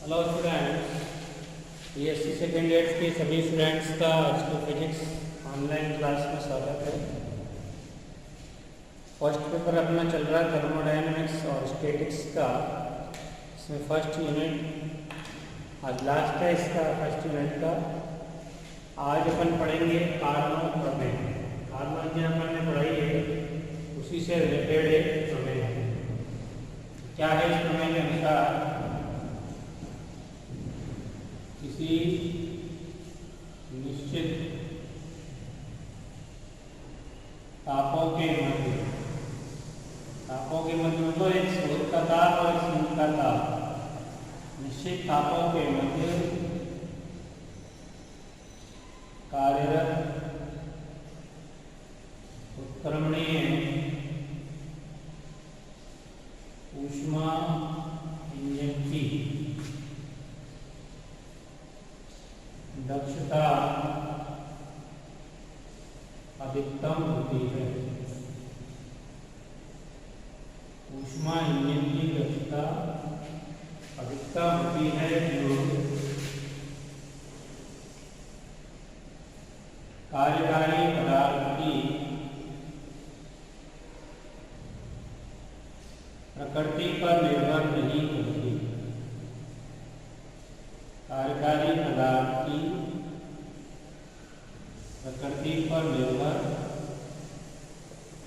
Hello students, BSc second year के सभी students का एच2 फिजिक्स ऑनलाइन क्लास में स्वागत है। फर्स्ट पेपर अपना चल रहा है थर्मोडायनेमिक्स और स्टैटिक्स का। इसमें फर्स्ट यूनिट आज लास्ट है इसका, फर्स्ट यूनिट का। आज अपन पढ़ेंगे कार्नो प्रमेय। कार्नो जो अपन ने पढ़ाई है उसी से रिलेटेड एक प्रमेय है। क्या है इस प्रमेय के अनुसार, किसी निश्चित तापों के मध्य में तो एक स्रोत का ताप और एक सीमित का ताप, निश्चित तापों के मध्य कार्यरत उत्क्रमणीय ऊष्मा इंजन की दक्षता अधिकतम होती है। ऊष्मा इंजन की दक्षता अधिकतम होती है जो कार्यकारी पदार्थ की प्रकृति पर निर्भर नहीं करती। कार्यकारी पदार्थ की प्रकृति पर निर्भर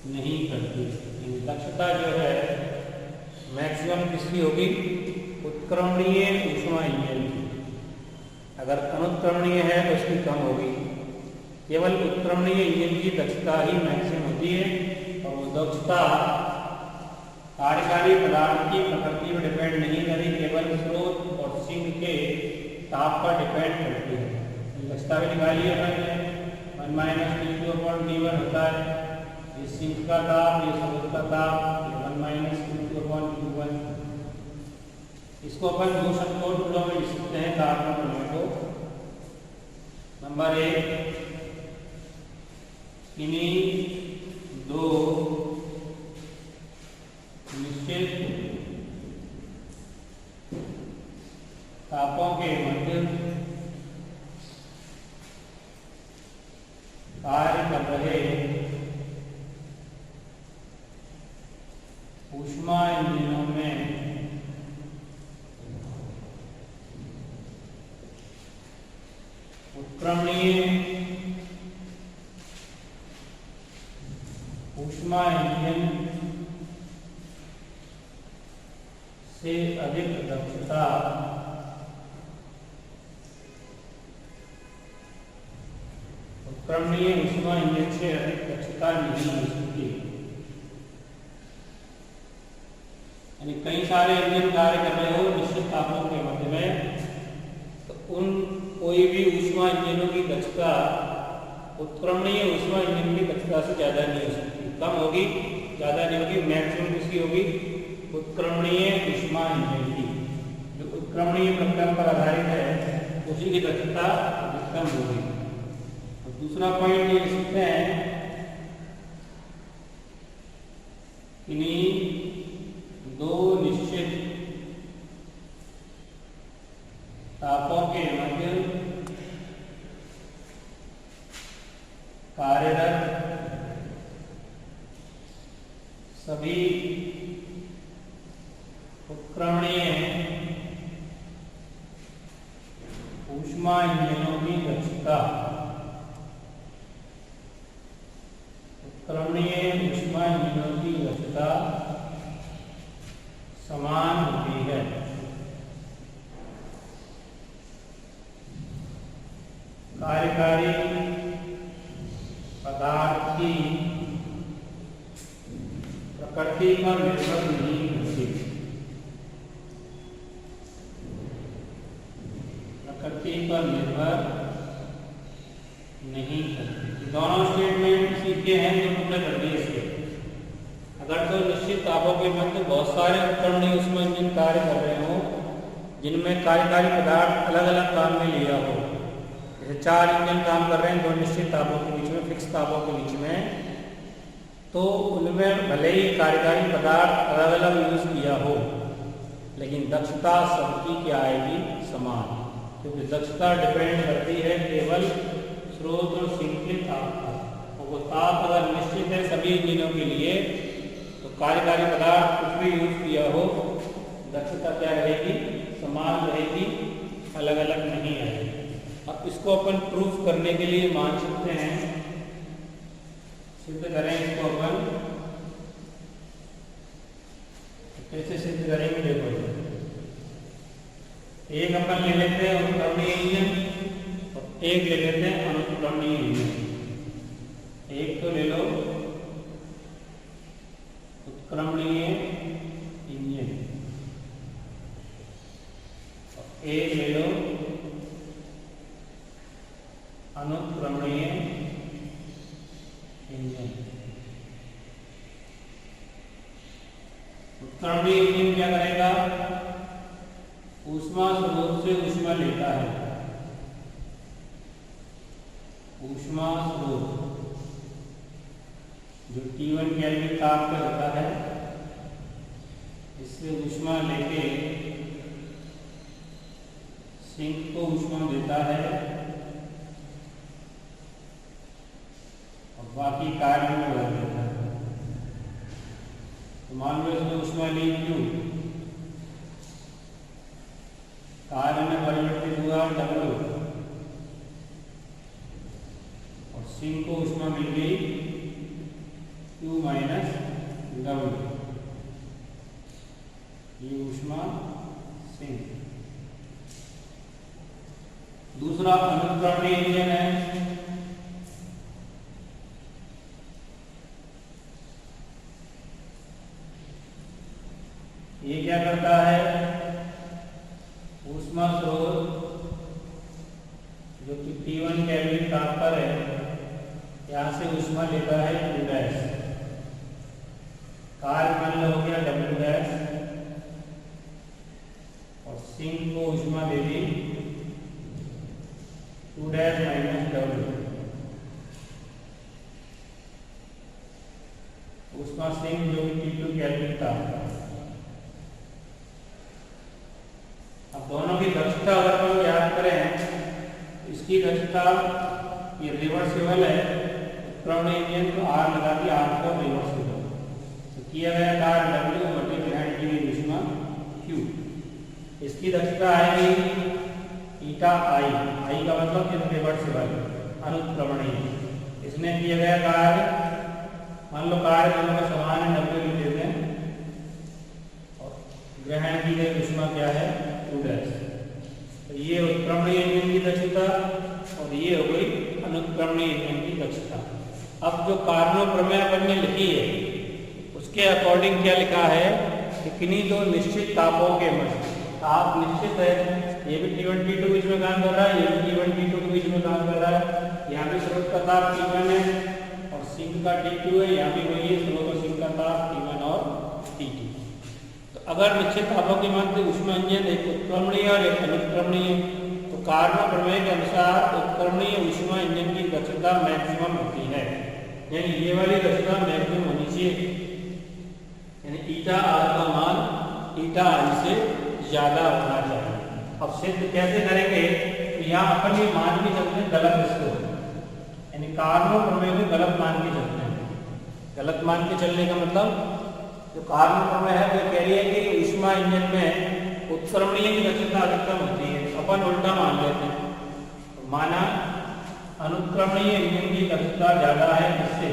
नहीं करती। दक्षता जो है मैक्सिमम किसकी होगी? उत्क्रमणीय ऊष्मा इंजन की। अगर अनुत्क्रमणीय है तो उसकी कम होगी। केवल उत्क्रमणीय इंजन की दक्षता ही मैक्सिमम होती है और वो दक्षता कार्यकारी पदार्थ की प्रकृति पर डिपेंड नहीं करी, केवल स्रोत और सिंक के ताप पर डिपेंड करती है। दक्षता भी निकालिए, 1-T2/T1 होता है। ये सिंक का ताप, ये स्रोत का ताप, ये 1-T2/T1। इसको अपन दो शब्दों में लिख सकते हैं कार्नो प्रमेय को। नंबर 1, किन्हीं दो निश्चित तापों के मध्य कार्य कर रहे ऊष्मा इंजनों में उत्क्रमणीय ऊष्मा इंजन से अधिक दक्षता उत्क्रमणीय ऊष्मा इंजन से अधिक दक्षता नहीं हो सकती। यानी कई सारे इंजन कार्य कर रहे हो निश्चित तापों के मध्य में, तो उन कोई भी ऊष्मा इंजनों की दक्षता उत्क्रमणीय ऊष्मा इंजन की दक्षता से ज्यादा नहीं हो सकती। कम होगी, ज्यादा नहीं होगी। मैक्सिमम किसकी होगी? उत्क्रमणीय ऊष्मा इंजन की। जो उत्क्रमणीय प्रक्रम पर आधारित है उसी की दक्षता अधिकतम होगी। और दूसरा पॉइंट ये लिखते हैं, किन्हीं दो निश्चित तापों के मध्य कार्यरत सभी उत्क्रमणीय ऊष्मा इंजनों की दक्षता उत्क्रमणीय ऊष्मा इंजनों की दक्षता समान होती है। कार्यकारी पदार्थ की प्रकृति पर निर्भर नहीं करती। प्रकृति पर निर्भर नहीं करती। दोनों स्टेटमेंट सीखे हैं जो तुमने कर दिए इसके। अगर तो निश्चित तापों के मध्य बहुत सारे उत्क्रमणीय ऊष्मा इंजन कार्य कर रहे हो जिनमें कार्यकारी पदार्थ अलग अलग काम में लिया हो, जैसे 4 इंजन काम कर रहे हैं दो निश्चित तापों के बीच में, फिक्स तापों के बीच में, तो उनमें भले ही कार्यकारी पदार्थ अलग अलग यूज किया हो, लेकिन दक्षता सबकी क्या आएगी, समान, क्योंकि दक्षता डिपेंड करती है केवल स्रोत और सिंक के ताप पर। वो ताप अगर निश्चित है सभी इंजनों के लिए तो कार्यकारी पदार्थ कुछ भी यूज किया हो, दक्षता क्या रहेगी, समान रहेगी, अलग अलग नहीं आएगी। अब इसको अपन प्रूफ करने के लिए मान सकते हैं, सिद्ध करें इसको अपन, कैसे सिद्ध करेंगे देखो। एक अपन ले लेते हैं अनुक्रमणीय इंजन और एक ले लेते हैं अनुक्रमणीय इंजन। एक तो ले लो उत्क्रमणीय इंजन, एक ले लो अनुक्रमणीय इंजन। उत्क्रमणीय इंजन क्या करेगा, ऊष्मा स्रोत से ऊष्मा लेता है, ऊष्मा स्रोत जो T1 केल्विन ताप पे होता है, इससे ऊष्मा लेके सिंक को ऊष्मा देता है और बाकी कार्य में बदल देता है। तो मान लो इसमें ऊष्मा ली Q, कार्य में परिवर्तित हुआ W और सिंक को ऊष्मा मिल गई Q माइनस W, ये ऊष्मा सिंक। दूसरा अनुक्रमणीय इंजन है, ये क्या करता है, ऊष्मा स्रोत जो कि T1 केल्विन ताप पर है, यहां से ऊष्मा लेता है Q डैश, कार्य मान लो हो गया W डैश और सिंक को ऊष्मा दे दी Q डैश माइनस W, ऊष्मा सिंक जो कि T2 केल्विन ताप पर। अब दोनों की दक्षता अगर हम याद करें, इसकी दक्षता ये रिवर्सिबल है, उत्क्रमणीय इंजन को R लगा दिया, R का रिवर्सिबल तो किया गया कार्य W बटे ग्रहण की गई ऊष्मा Q। इसकी दक्षता आएगी ईटा I, I का मतलब रिवर्सिबल अनुक्रमणीय। इसने किया गया कार्य, मान लो कार्य दोनों का समान है, W लिख देते हैं और ग्रहण की गई ऊष्मा क्या है, Q डैश। तो ये उत्क्रमणीय इंजन की दक्षता और ये हो गई अनुक्रमणीय इंजन की दक्षता। अब जो कार्नो प्रमेय अपन ने लिखी है उसके अकॉर्डिंग क्या लिखा है कि किन्हीं दो निश्चित तापों के मध्य, ताप निश्चित है, ये भी T1 T2 बीच में काम कर रहा है, ये भी T1 T2 के बीच में काम कर रहा है। यहाँ भी स्रोत का ताप T1 है और सिंक का T2 है, यहाँ भी वही है, स्रोत और सिंक का ताप T1 और T2। तो अगर निश्चित तापों के मध्य ऊष्मा इंजन एक उत्क्रमणीय और एक अनुक्रमणीय, तो कार्नो प्रमेय के अनुसार उत्क्रमणीय ऊष्मा इंजन की दक्षता मैक्सिमम होती है, यानी ये वाली दक्षता मैक्सिमम होनी चाहिए, यानी ईटा R का मान ईटा I से ज्यादा होना चाहिए। अब सिद्ध कैसे करेंगे, तो यहाँ अपन ये मान के चलते हैं गलत, इसको यानी कार्नो प्रमेय को गलत मान के चलते हैं। गलत मान के चलने का मतलब जो कार्नो प्रमेय है वो कह रही है कि ऊष्मा इंजन में उत्क्रमणीय की दक्षता अधिकतम होती है, अपन उल्टा मान लेते हैं। तो माना अनुक्रमणीय इंजन की दक्षता ज्यादा है, इससे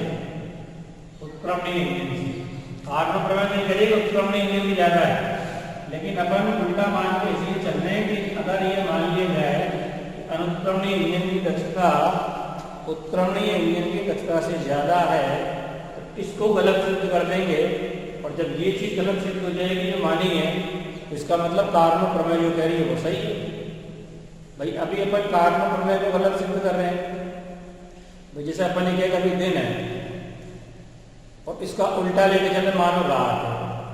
उत्क्रमणीय इंजन से। कार्नो प्रमेय नहीं करिए उत्क्रमणीय इंजन की ज्यादा है, लेकिन अपन उल्टा मान के इसलिए चल रहे हैं कि अगर ये मान लिया जाए कि अनुक्रमणीय इंजन की दक्षता उत्क्रमणीय इंजन की दक्षता से ज्यादा है, तो इसको गलत सिद्ध कर देंगे। और जब ये चीज गलत सिद्ध हो जाएगी जो मानी है, तो इसका मतलब कार्नो प्रमेय जो कह रही है वो सही है। भाई अभी अपन कार्नो प्रमेय को गलत सिद्ध कर रहे हैं, भाई जैसे अपन ये कभी दिन है और इसका उल्टा लेके चले, मानो रात है,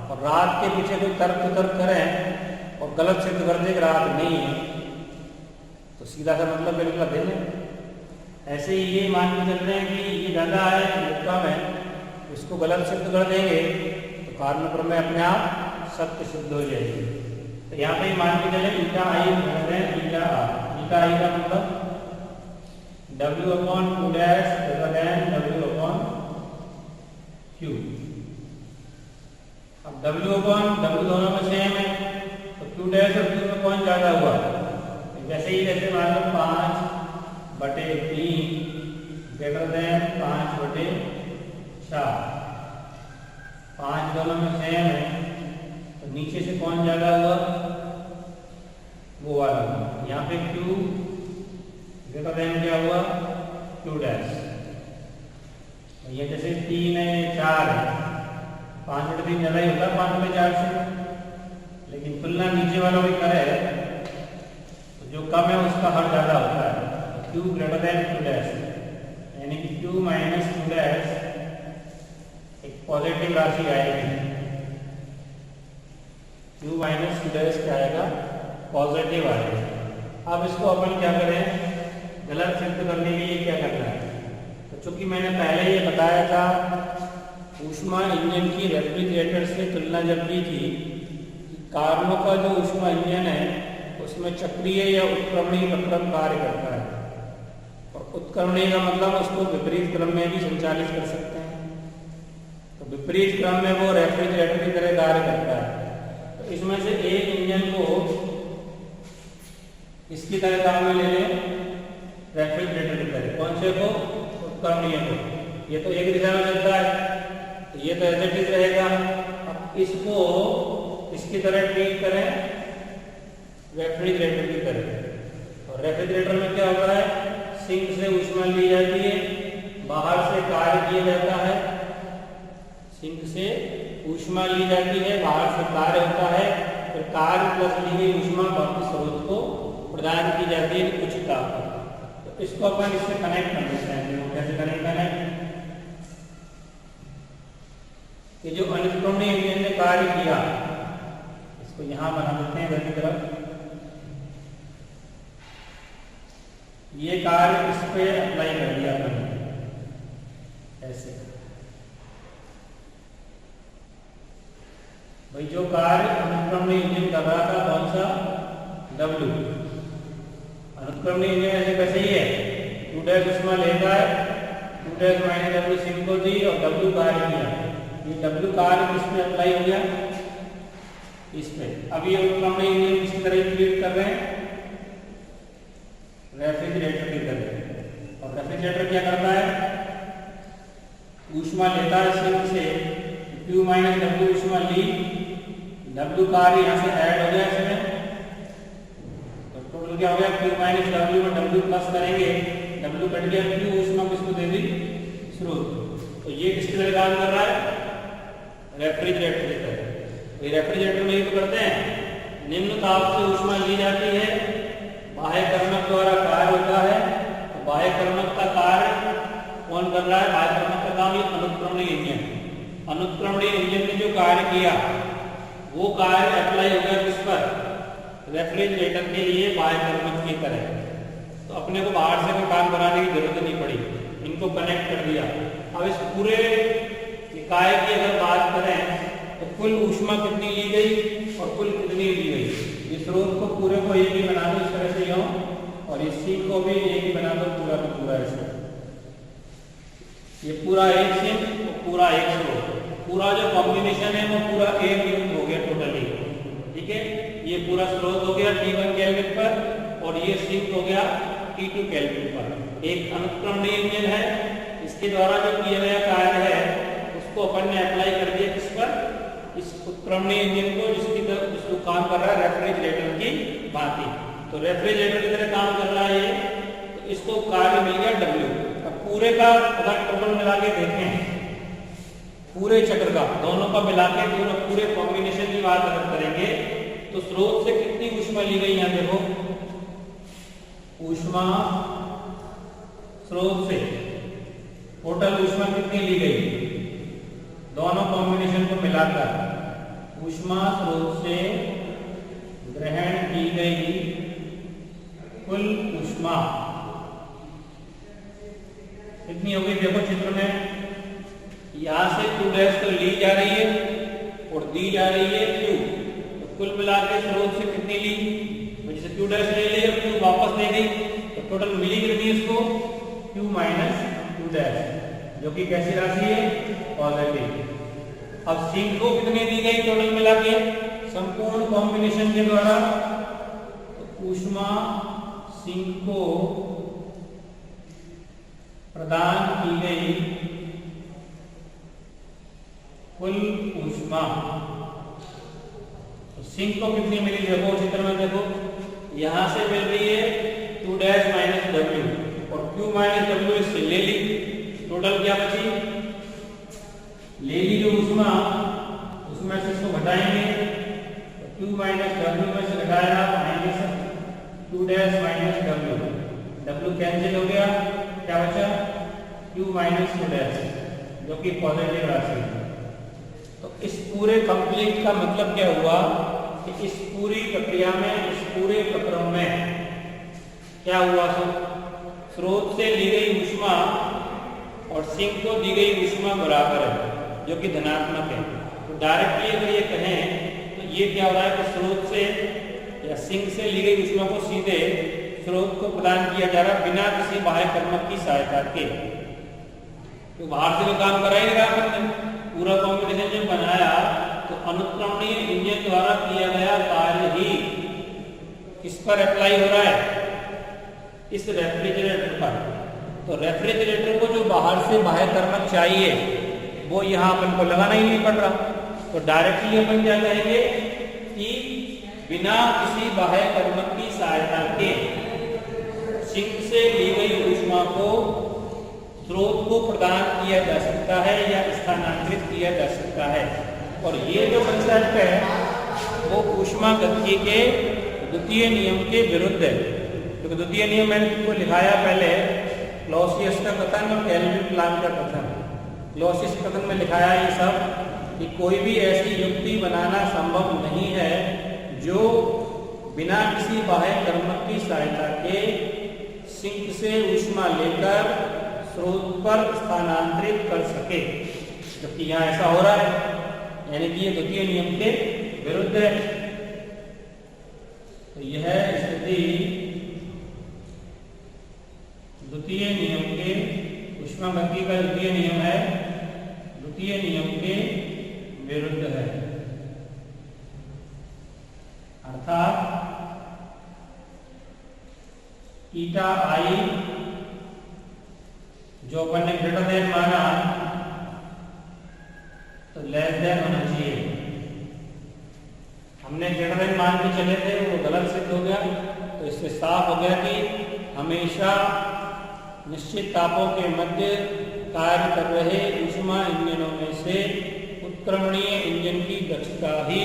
और रात के पीछे कोई तर्क करें और गलत सिद्ध कर दे रात नहीं है, तो सीधा सा मतलब बिल्कुल दिन है। ऐसे ही ये मान के चल रहे हैं कि ये ज्यादा है ये कम है, इसको गलत सिद्ध कर देंगे तो कार्नो प्रमेय अपने आप सत्य सिद्ध हो जाएगी। तो यहाँ पे मान के चले ईटा आई ईटा आर। ईटा आई का मतलब W upon two dash greater than W upon Q. अब W अपॉन W दोनों में सेम है तो Q डैश और Q में कौन ज्यादा हुआ? जैसे ही जैसे मान लो 5/3 ग्रेटर देन 5/4, 5 दोनों में सेम है तो नीचे से कौन ज्यादा हुआ? वो वाला। यहाँ पे Q ग्रेटर देन क्या हुआ? Q dash. ये जैसे 3 है 4 है, 5/3 ज्यादा ही होता है 5/4 से, लेकिन तुलना नीचे वालों की करे तो जो कम है उसका हर ज्यादा होता है। Q greater than Q dash, यानी कि Q माइनस Q डैश एक पॉजिटिव राशि आएगी। Q माइनस Q डैश क्या आएगा? पॉजिटिव आएगा। अब इसको अपन क्या करें? गलत सिद्ध करने के लिए क्या करना है? तो चूंकि मैंने पहले ये बताया था ऊष्मा इंजन की रेफ्रिजरेटर से तुलना जब की थी, कार्बनों का जो ऊष्मा इंजन है उसमें चक्रीय या उत्क्रमणीय प्रक्रम कार्य करता है। और उत्क्रमणीय का मतलब उसको विपरीत क्रम में भी संचालित कर सकते हैं। तो विपरीत क्रम में वो रेफ्रिजरेटर की तरह कार्य करता है। तो इसमें से एक इंजन को इसकी तरह काम में ले लें, रेफ्रिजरेटर की तरह। कौन से को? उत्क्रमणीय को। ये तो एक दिशा में चलता है तो ये तो ऐसे ठीक रहेगा। अब इसको इसकी तरह ट्रीट करें रेफ्रिजरेटर की तरह। और रेफ्रिजरेटर में क्या होता है? सिंक से ऊष्मा ली जाती है, बाहर से कार्य किया जाता है। सिंक से ऊष्मा ली जाती है, बाहर से कार्य होता है, फिर कार्य प्लस ली गई ऊष्मा वापस स्रोत को प्रदान की जाती है कुछ ताप पर। तो इसको अपन इससे कनेक्ट कर देते हैं। देखो कैसे कनेक्ट करें? कि जो अनुक्रमणीय इंजन ने कार्य किया इसको यहां बना देते हैं इधर की तरफ। ये कार्य इस पे अप्लाई कर दिया अपन ऐसे। भाई जो कार्य अनुक्रमणीय इंजन कर रहा था कौन सा? W। अनुक्रमणीय इंजन ऐसे कैसे ही है, Q डैश ऊष्मा लेता है, Q डैश माइनस W सिंक को दी और W कार्य किया। ये W कार्य किस पे अप्लाई हो गया? इस पे। अब ये अनुक्रमणीय इंजन किसी तरह ट्रीट कर रहे हैं? रेफ्रिजरेटर की तरह। और रेफ्रिजरेटर क्या करता है? ऊष्मा लेता है सिंक से, Q माइनस W ऊष्मा ली, W कार्य यहाँ से ऐड हो गया इसमें, तो टोटल क्या हो गया? Q माइनस W में W प्लस करेंगे, W कट गया, Q ऊष्मा किसको दे दी? स्रोत। तो ये किसकी तरह काम कर रहा है? रेफ्रिजरेटर की तरह। ये रेफ्रिजरेटर में ये तो करते हैं, निम्न ताप से ऊष्मा ली जाती है, बाह्य कर्मक द्वारा कार्य होता है। तो बाह्य कर्मक का कार्य कौन कर रहा है? बाह्य कर्मक का काम ये अनुक्रमणीय इंजन। अनुक्रमणीय इंजन ने जो कार्य किया वो कार्य अप्लाई हो गया किस पर? रेफ्रिजरेटर के लिए बाह्य कर्मक की तरह। तो अपने को बाहर से कोई काम कराने की जरूरत नहीं पड़ी, इनको कनेक्ट कर दिया। अब इस पूरे इकाई की अगर बात करें तो कुल ऊष्मा कितनी ली गई और कुल कितनी ली गई? इस स्रोत को पूरे को एक ही बना दो इस तरह से यूं, और इस सिंक को भी एक ही बना दो पूरा का पूरा ऐसे। ये पूरा एक सिंक और पूरा एक स्रोत, पूरा जो कॉम्बिनेशन है वो पूरा एक यूनिट हो गया टोटली। ठीक है, ये पूरा स्रोत हो गया T1 केल्विन पर और ये सिंक हो गया T2 केल्विन पर। एक अनुक्रमणीय इंजन है, इसके द्वारा जो किया गया कार्य है उसको अपन ने अप्लाई कर दिया किस पर? इस उत्क्रमणीय इंजन को, जिसको काम कर रहा है रेफ्रिजरेटर की भांति। तो रेफ्रिजरेटर की तरह काम कर रहा है ये, तो इसको कार्य मिल गया W। अब पूरे का अगर टोटल मिला के देखें, पूरे चक्र का दोनों का मिला के पूरे कॉम्बिनेशन की बात अगर करेंगे तो स्रोत से कितनी ऊष्मा ली गई? यहाँ देखो, ऊष्मा स्रोत से टोटल ऊष्मा कितनी ली गई? दोनों कॉम्बिनेशन को मिलाकर ऊष्मा स्रोत से ग्रहण की गई कुल ऊष्मा कितनी होगी? देखो चित्र में, यहां से Q डैश तो ली जा रही है और दी जा रही है Q। तो कुल मिला के स्रोत से कितनी ली, जैसे Q डैश ले ली और Q वापस दे दी, तो टोटल मिली कितनी इसको, Q माइनस Q डैश, जो कि कैसी राशि है, पॉजिटिव। अब सिंक को कितनी दी गई टोटल मिला के संपूर्ण कॉम्बिनेशन के द्वारा, तो ऊष्मा सिंक को प्रदान की गई कुल ऊष्मा, तो सिंक को कितनी मिली, देखो चित्र में देखो, यहां से मिल रही है Q डैश माइनस W और Q माइनस W इससे ले ली, टोटल क्या बची, ले ली जो ऊष्मा उसमें से इसको घटाएंगे, तो Q माइनस W में से घटाया minus Q dash minus W cancel हो गया, क्या बचा Q माइनस Q डैश, जो कि पॉजिटिव राशि है। तो इस पूरे कंप्लीट का मतलब क्या हुआ कि इस पूरी प्रक्रिया में, इस पूरे प्रक्रम में क्या हुआ, स्रोत से ली गई ऊष्मा और सिंक को दी गई ऊष्मा बराबर है, जो कि धनात्मक है। तो डायरेक्टली अगर ये कहें तो ये क्या हो रहा है कि स्रोत से या सिंक से ली गई ऊष्मा को सीधे स्रोत को प्रदान किया जा रहा बिना किसी बाह्य कर्मक की सहायता के, तो बाहर से तो काम करा ही रहा हमने, पूरा कॉम्बिनेशन जब बनाया तो अनुत्क्रमणीय इंजन द्वारा किया गया कार्य ही किस पर अप्लाई हो रहा है, इस रेफ्रिजरेटर पर। तो रेफ्रिजरेटर को जो बाहर से बाह्य कर्मक चाहिए वो यहाँ अपन को लगाना ही नहीं पड़ रहा, तो डायरेक्टली अपन क्या कहेंगे कि बिना किसी बाह्य कर्मक की सहायता के सिंक से ली गई ऊष्मा को स्रोत को प्रदान किया जा सकता है या स्थानांतरित किया जा सकता है। और ये जो कंसेप्ट है वो ऊष्मागतिकी के द्वितीय नियम के विरुद्ध है, क्योंकि द्वितीय नियम मैंने तुमको लिखाया पहले, क्लॉसियस का कथन और केल्विन प्लांक का कथन। क्लॉसियस कथन में लिखाया ये सब कि कोई भी ऐसी युक्ति बनाना संभव नहीं है जो बिना किसी बाह्य कर्मक की सहायता के सिंक से ऊष्मा लेकर स्रोत पर स्थानांतरित कर सके, जबकि यहाँ ऐसा हो रहा है, यानी कि ये द्वितीय नियम के विरुद्ध है। तो यह स्थिति द्वितीय नियम के, ऊष्मागतिकी का द्वितीय नियम है, द्वितीय नियम के विरुद्ध है। अर्थात ईटा आई जो अपन ने ग्रेटर देन माना तो लेस देन होना चाहिए, हमने ग्रेटर देन मान के चले थे वो गलत सिद्ध हो गया। तो इससे साफ हो गया कि हमेशा निश्चित तापों के मध्य कार्य कर रहे ऊष्मा इंजनों में से उत्क्रमणीय इंजन की दक्षता ही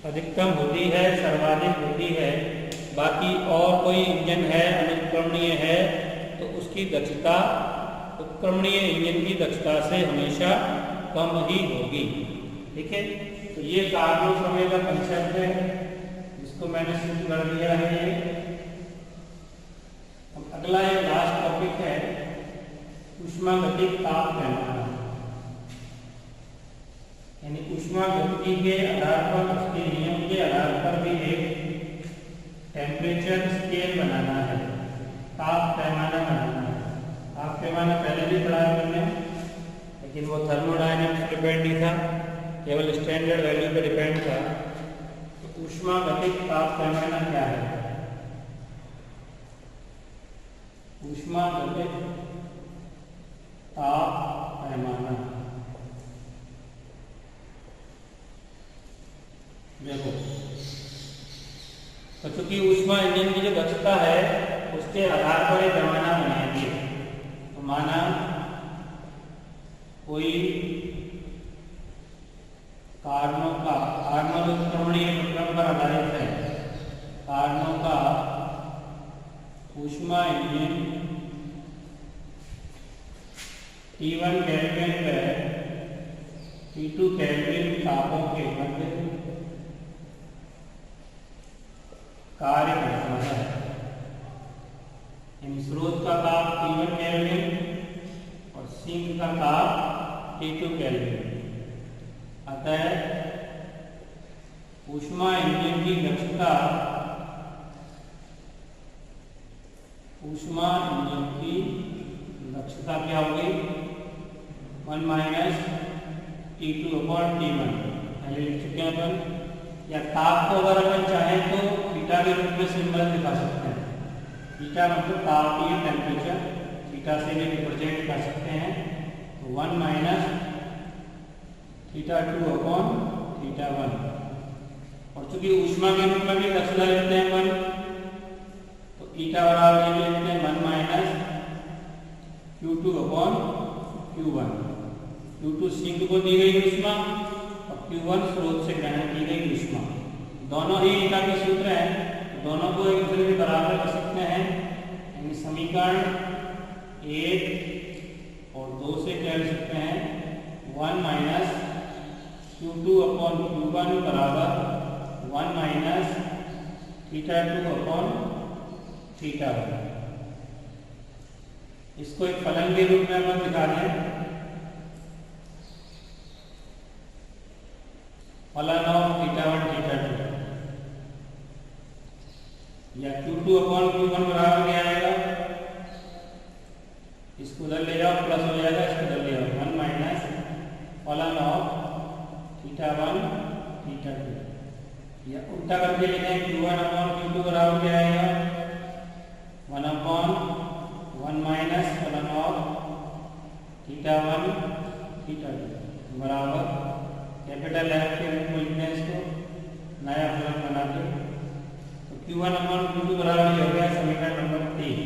अधिकतम होती है, सर्वाधिक होती है। बाकी और कोई इंजन है अनुत्क्रमणीय है तो उसकी दक्षता उत्क्रमणीय इंजन की दक्षता से हमेशा कम ही होगी। ठीक है, तो ये कार्बन समय का कंसेप्ट है जिसको मैंने शुरू कर दिया है। अब अगला एक लास्ट टॉपिक है ऊष्मागतिक ताप पैमाना, यानी ऊष्मागतिकी के आधार पर, उसके नियम के आधार पर भी एक टेम्परेचर स्केल बनाना है, ताप पैमाना बनाना है। ताप पैमाना पहले भी पढ़ा है हमने, लेकिन वो थर्मोडायनेमिक्स डिपेंड नहीं था, केवल स्टैंडर्ड वैल्यू पे डिपेंड था। तो ऊष्मागतिक ताप पैमाना क्या है? ऊष्मागतिक ताप पैमाना देखो, तो चूंकि ऊष्मा इंजन की जो दक्षता है उसके आधार पर एक पैमाना बनाएंगे। तो माना कोई कारणों का, कारणों उत्क्रमणीय प्रक्रम पर आधारित है, कारणों का ऊष्मा इंजन T1 केल्विन पर T2 केल्विन तापों के मध्य कार्य करता है। यानी स्रोत का ताप T1 केल्विन और सिंक का ताप T2 केल्विन। अतः ऊष्मा इंजन की दक्षता, ऊष्मा इंजन की दक्षता क्या होगी? 1 माइनस T2 अपॉन T1 पहले लिख चुके हैं अपन। या ताप को अगर अपन चाहें तो थीटा के रूप में सिंबल दिखा सकते हैं। थीटा मतलब तापीय टेम्परेचर, थीटा से भी रिप्रेजेंट कर सकते हैं। तो 1 माइनस θ2 अपॉन θ1। और चूंकि ऊष्मा के रूप में भी दक्षता लिखते हैं अपन, तो ईटा बराबर ये भी लिखते हैं 1 minus Q2 upon Q1। Q2 sink को दी गई ऊष्मा और Q1 स्रोत से ग्रहण की गई ऊष्मा। दोनों ही ईटा के सूत्र हैं, तो दोनों को एक दूसरे के बराबर कर सकते हैं। यानी समीकरण 1 और 2 से क्या लिख सकते हैं? 1 माइनस Q2 अपॉन Q1 बराबर 1 माइनस θ2 अपॉन θ1। इसको एक फलन के रूप में अपन दिखा दें। फलन ऑफ θ1 θ2 या Q2 अपॉन Q1 बराबर क्या आएगा? इसको उधर ले जाओ, प्लस हो जाएगा, इसको उधर ले जाओ, 1 माइनस फलन ऑफ θ1 θ2। या उल्टा करके लिखें, Q1 अपॉन Q2 बराबर क्या आएगा? 1 अपॉन 1 माइनस फलन ऑफ θ1 θ2 बराबर कैपिटल F के रूप में लिखते हैं इसको, नया फलन बना के। तो Q1 अपॉन Q2 बराबर ये हो गया समीकरण नंबर 3।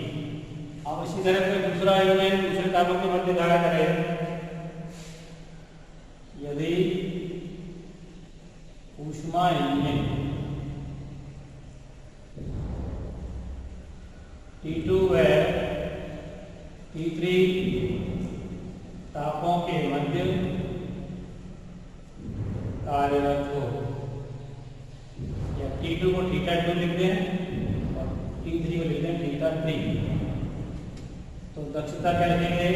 अब इसी तरह से दूसरा यूनियन दूसरे तापों के मध्य धारा करें। यदि ऊष्मा इंजन T2 व T3 तापों के मध्य कार्यरत हो, या T2 को θ2 लिख दें और T3 को लिख दें θ3, तो दक्षता क्या लिखेंगे?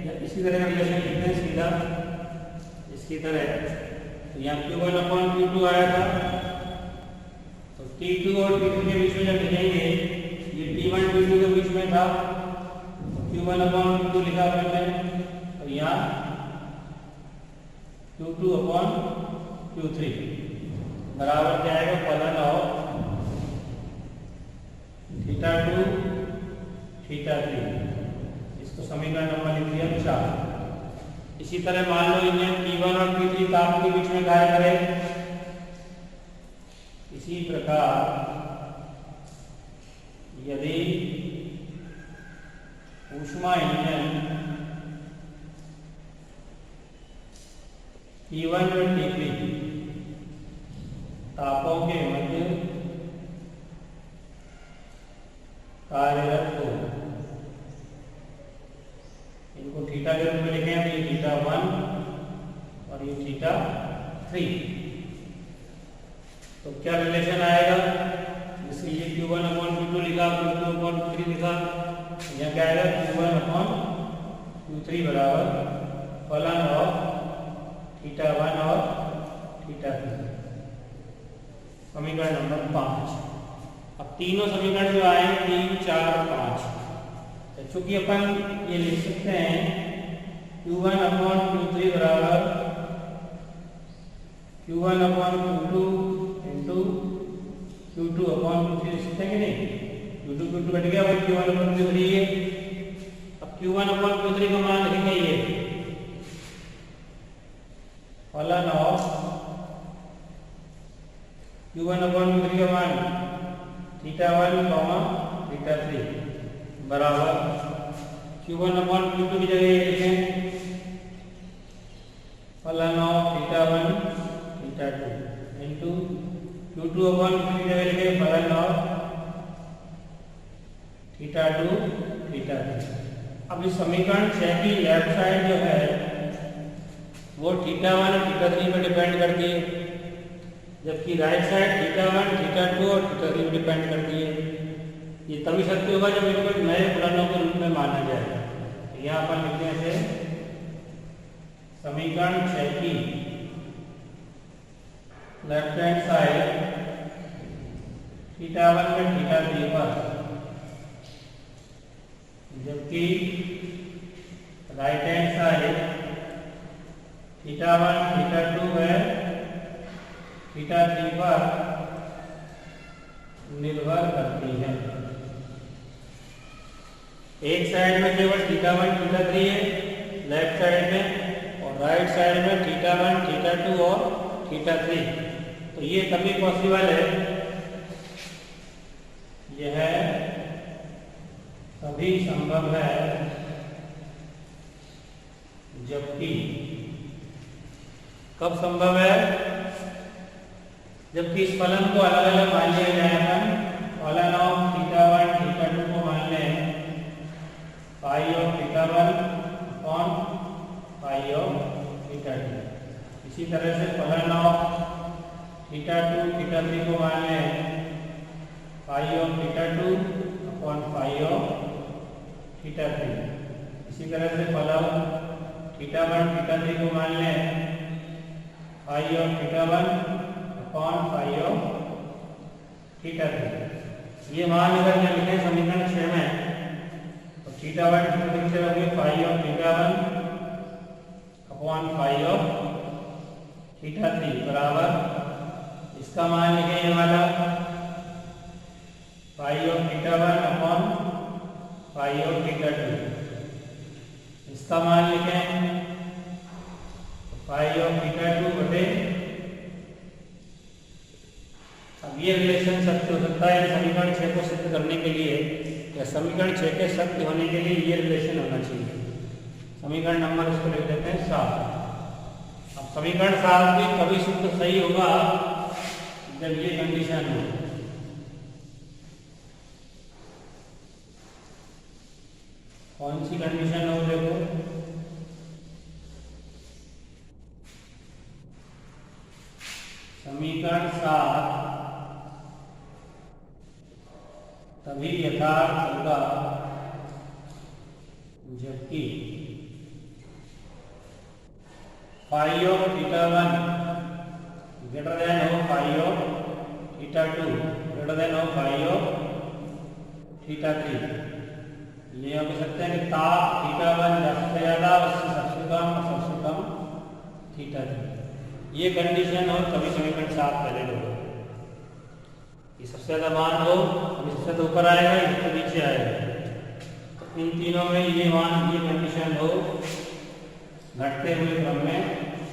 या इसी तरह का रिलेशन लिखते हैं सीधा इसकी तरह। तो यहाँ Q1 अपॉन Q2 आया था, तो T2 और T3 के बीच में जब लिखेंगे, ये T1 T2 के बीच में था, तो Q1 अपॉन Q2 लिखा हमने, तो यहाँ Q2 अपॉन Q3 बराबर क्या आएगा? फलन ऑफ θ2 θ3। इसको समीकरण नंबर लिख दिया 4। इसी तरह मान लो इंजन T1 और T3 ताप के बीच में कार्य करें। इसी प्रकार यदि ऊष्मा इंजन T1 और T3 तापों के मध्य कार्यरत हो, इनको थीटा के रूप में लिखें, तो ये θ1 और ये θ3। तो क्या रिलेशन आएगा? जैसे ये Q1 अपॉन Q2 लिखा, Q2 अपॉन Q3 लिखा, यहाँ क्या आएगा? Q1 अपॉन Q3 बराबर फलन ऑफ θ1 और θ3। समीकरण नंबर 5। अब तीनों समीकरण जो आए 3, 4 और 5, तो चूंकि अपन ये लिख सकते हैं Q1 अपॉन Q3 बराबर Q1 upon Q2 into Q2 upon Q3 लिख सकते हैं कि नहीं? Q2 Q2 कट गया, वही Q1 अपॉन Q3 है। अब Q1 अपॉन Q3 का मान लिखेंगे, ये फलन ऑफ Q1 अपॉन Q3 का मान θ1 θ3 बराबर Q1 अपॉन Q2 की जगह ये लिखें फलन of θ1 θ2 into Q2 upon Q3 की जगह लिखें फलन ऑफ θ2 θ3। अब इस समीकरण 6 की लेफ्ट साइड जो है वो θ1 और θ3 पर डिपेंड करती है, जबकि राइट साइड θ1 θ2 और θ3 पर डिपेंड करती है। ये तभी सत्य होगा जब इनको नए फलनों के रूप में माना जाएगा। तो यहाँ पर लिखते हैं समीकरण 6 की लेफ्ट हैंड साइड θ1 में θ3 पर, जबकि राइट हैंड साइड θ1 θ2 है θ3 पर निर्भर करती है। एक साइड में केवल θ1 θ3 है लेफ्ट साइड में, और राइट साइड में θ1 θ2 और θ3। तो ये तभी पॉसिबल है, यह तभी संभव है जबकि, कब संभव है? जबकि इस फलन को अलग अलग मान लिया जाए। अपन फलन ऑफ θ1 θ2 को मान लें pi of θ1 upon pi of θ2। इसी तरह से फलन ऑफ θ2 θ3 को मान लें pi of θ2 upon pi of θ3। इसी तरह से फलन θ1 θ3 को मान लें pi of θ1 upon pi of θ3। ये मान अगर मैं लिखे समीकरण 6 में, तो θ1 θ3 से होंगे pi of θ1 upon pi of θ3 बराबर, इसका मान लिखे ये वाला pi of θ1 upon pi of θ2। इसका मान लिखें पाई ऑफ θ2 बटे, अब ये रिलेशन सत्य हो सकता है समीकरण 6 को सिद्ध करने के लिए, या समीकरण 6 के सत्य होने के लिए ये रिलेशन होना चाहिए। समीकरण नंबर इसको लिख देते हैं 7। अब समीकरण 7 भी कभी शुद्ध सही होगा जब ये कंडीशन हो। कौन सी कंडीशन हो? देखो, समीकरण 7 तभी यथार्थ होगा जबकि पाई ऑफ θ1 ग्रेटर देन हो पाई ऑफ θ2 ग्रेटर देन हो पाई ऑफ θ3। ये हम कह सकते हैं कि ताप θ1 सबसे ज्यादा, उससे सबसे कम और सबसे कम θ3। ये कंडीशन हो तभी समीकरण 7 वैलिड होगा। ये सबसे ज्यादा मान हो, इससे तो ऊपर आएगा, इससे नीचे आएगा। तो इन तीनों में ये मान, ये कंडीशन हो घटते हुए क्रम में,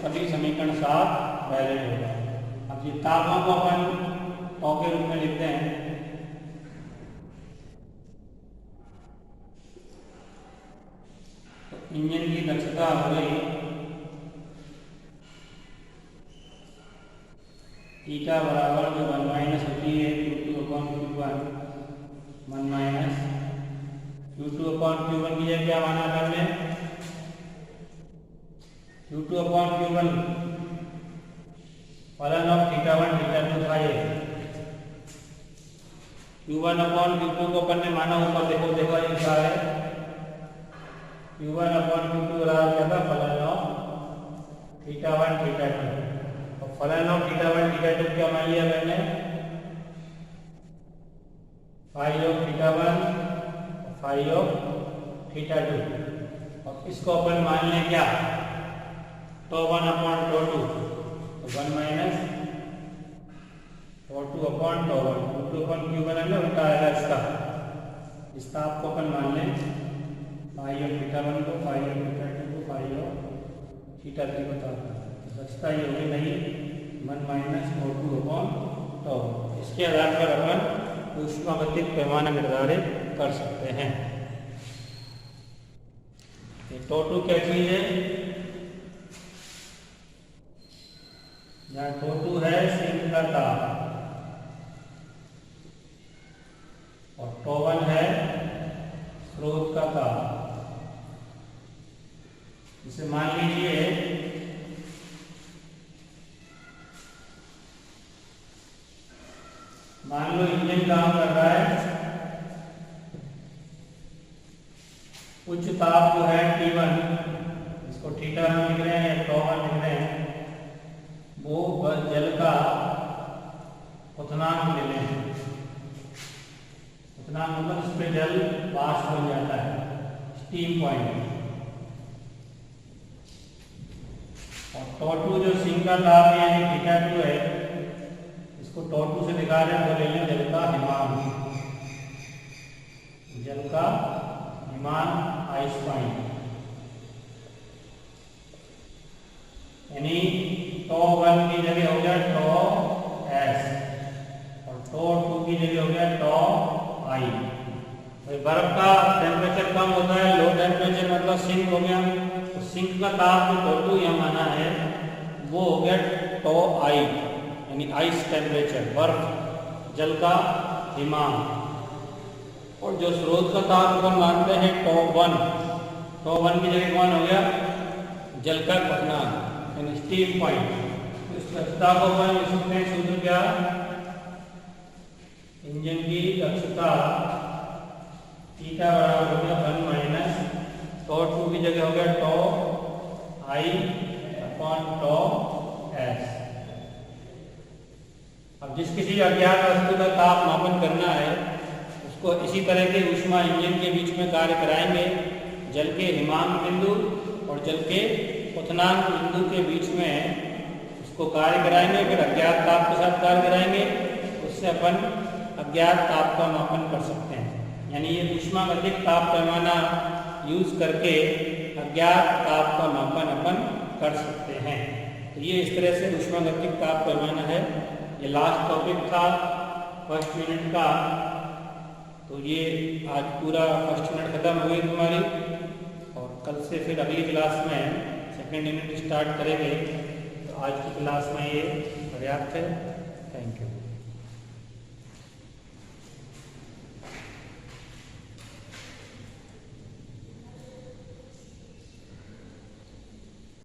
तभी समीकरण 7 वैलिड होगा। अब ये तापों को अपन टॉ के रूप में लिखते हैं। तो इंजन की दक्षता हो गई ईटा बराबर जो 1 माइनस होती है Q2 upon Q1, 1 minus Q2 upon Q1 की जगह क्या माना हमने? Q2 अपॉन Q1 फलन ऑफ θ1 θ2 था ये। Q1 अपॉन Q2 को अपन ने माना, ऊपर देखो देखो ये क्या है, Q1 अपॉन Q2 बराबर क्या था? फलन ऑफ θ1 θ2। फलन ऑफ θ1 θ2 क्या मान लिया मैंने? Phi of θ1 phi of θ2। और इसको अपन मान लें क्या? τ1 अपॉन τ2, तो 1 minus τ2 upon τ1। Q2 upon Q1 है ना, उल्टा आएगा इसका। इसका आपको अपन मान लें फाई ऑफ θ1 को फाई ऑफ θ2 को फाई ऑफ θ3 बताता है। दक्षता ये होगी नहीं 1 माइनस τ2 अपॉन τ1। इसके आधार पर अपन ऊष्मागतिक पैमाना निर्धारित कर सकते हैं। ये τ2 क्या चीज है? यहाँ τ2 है सिंक का ताप और τ1 है स्रोत का ताप। इसे मान लीजिए मान लो इंजन काम कर रहा है, उच्च ताप जो है T1, इसको θ1 लिख रहे हैं या τ1 लिख रहे हैं, वो जल का क्वथनांक ले लें। क्वथनांक मतलब इस पे जल वाष्प बन जाता है, स्टीम पॉइंट। और टॉ2 जो सिंक का ताप यानी θ2 है, इसको टॉ2 से दिखा रहे हैं, तो ले लें जल का हिमांक। जल का हिमांक आइस पॉइंट यानी टॉ1 की जगह हो गया टॉs और टॉ2 की जगह हो गया टॉi। भाई बर्फ का टेम्परेचर कम होता है, लो टेम्परेचर मतलब सिंक हो गया, तो सिंक का ताप जो टॉ2 यहाँ माना है वो हो गया टॉi यानी आइस टेम्परेचर, बर्फ जल का हिमांक। और जो स्रोत का ताप अपन मानते हैं टॉ1 की जगह कौन हो गया, जल का क्वथनांक यानी स्टीम पॉइंट। इस दक्षता को अपन लिख सकते हैं सूत्र क्या, इंजन की दक्षता थीटा बराबर हो गया 1 माइनस टॉ2 की जगह हो गया टॉi अपॉन टॉs। अब जिस किसी अज्ञात वस्तु का ताप मापन करना है उसको इसी तरह के ऊष्मा इंजन के बीच में कार्य कराएंगे। जल के हिमांक बिंदु और जल के क्वथनांक बिंदु के बीच में उसको कार्य कराएंगे, फिर अज्ञात ताप के साथ कार्य कराएंगे, उससे अपन अज्ञात ताप का मापन कर सकते हैं। यानी ये ऊष्मागतिक ताप पैमाना यूज करके अज्ञात ताप का मापन अपन कर सकते हैं। तो ये इस तरह से ऊष्मागतिक ताप पैमाना है। ये लास्ट टॉपिक था फर्स्ट यूनिट का। तो ये आज पूरा फर्स्ट यूनिट खत्म हुई तुम्हारी, और कल से फिर अगली क्लास में सेकेंड यूनिट स्टार्ट करेंगे। तो आज की क्लास में ये पर्याप्त है।